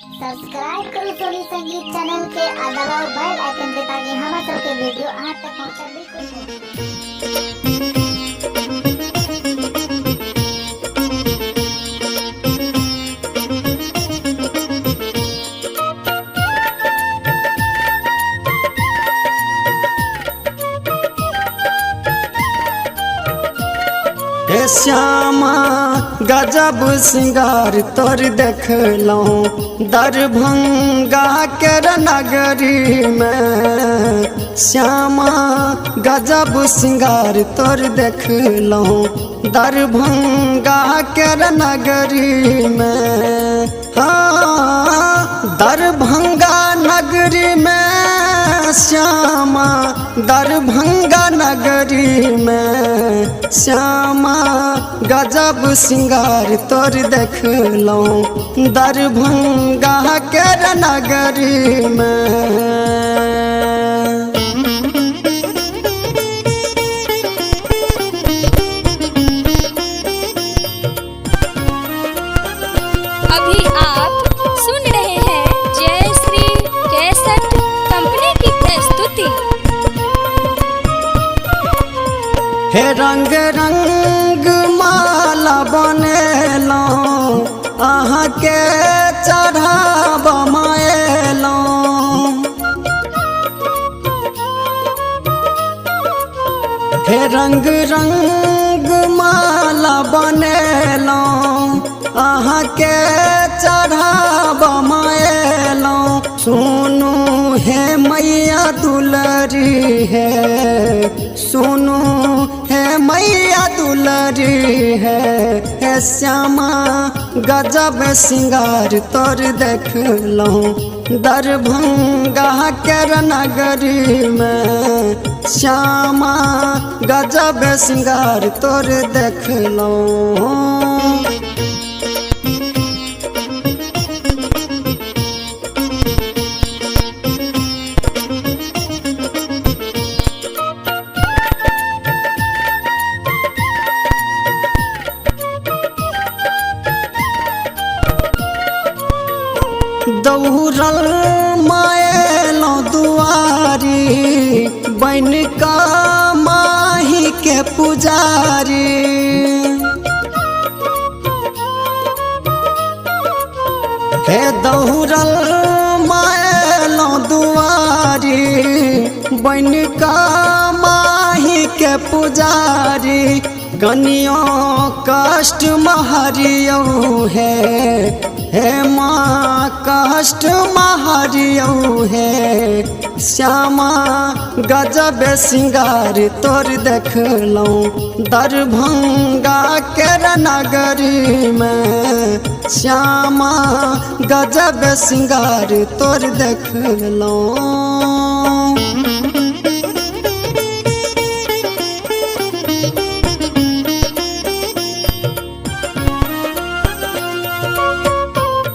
Subscribe करो सोनी संगीत channel के आ दबाओ बेल आइकन के ताकि हमार सबके वीडियो आप तक पहुंचे। हे श्यामा गजब सिंगार तोर देखलौं दरभंगा के नगरी में। श्यामा गजब सिंगार तोर देखलौं दरभंगा के नगरी में। हाँ दरभंगा नगरी में श्यामा दरभंगा नगरी में। श्यामा गजब सिंगार तोर देखलौं दरभंगा के नगरी में। अभी आप सुन रहे हैं जय श्री कैसेट कंपनी की प्रस्तुति। हे रंग रंग माला बनेलौं अहाँ के चढ़ाब माएलौं। हे रंग रंग माला बनेलौं अहाँ के चढ़ाब माएलौं। सुनू हे मैया दुलरी है, सुनू हे मैया दुलरी है। हे श्यामा गजब सिंगार तोर देखलौं दरभंगा के नगरी में। श्यामा गजब सिंगार तोर देखलौं। दौड़ल माएलौं दुआरी बन का माही के पुजारी। हे दौड़ल माएलौं दुआरी बन का माही के पुजारी। कनियों कष्ट महरियौ हे माँ कष्ट महरियौ है। श्यामा गजब सिंगार तोर देखलौं दरभंगा के नगरी में। श्यामा गजब सिंगार तोर देखलौं।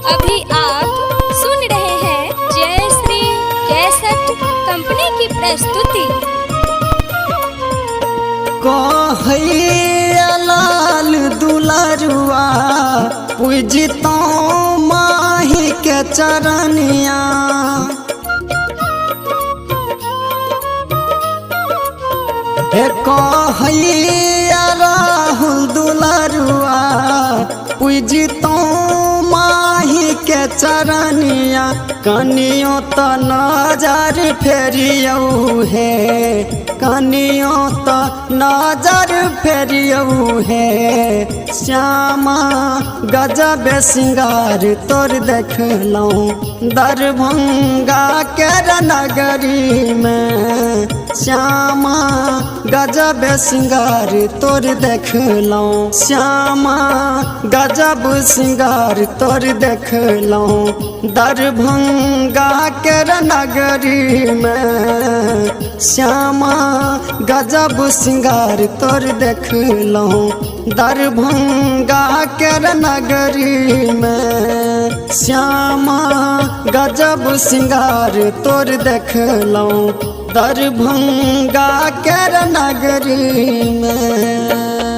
अभी आप सुन रहे हैं जय श्री कैसेट कंपनी की प्रस्तुति। कहैया लाल दुलरुआ पूजितो माही के चरनिया। हे कहैया राहुल दुलरुआ पूजितो माही के चरनिया। कनियों तो नजर फेरियौ है, कनियों तो नजर फेरियौ है। श्यामा गजब सिंगार तोर देखलौं दरभंगा के नगरी में। श्यामा गजब सिंगार तोर देखलौं। श्यामा गजब सिंगार तोर देखलौं दरभंगा के नगरी में। श्यामा गजब सिंगार तोर देखलौं दरभंगा के नगरी में। श्यामा गजब सिंगार तोर देखलौं दरभंगा के नगरी में।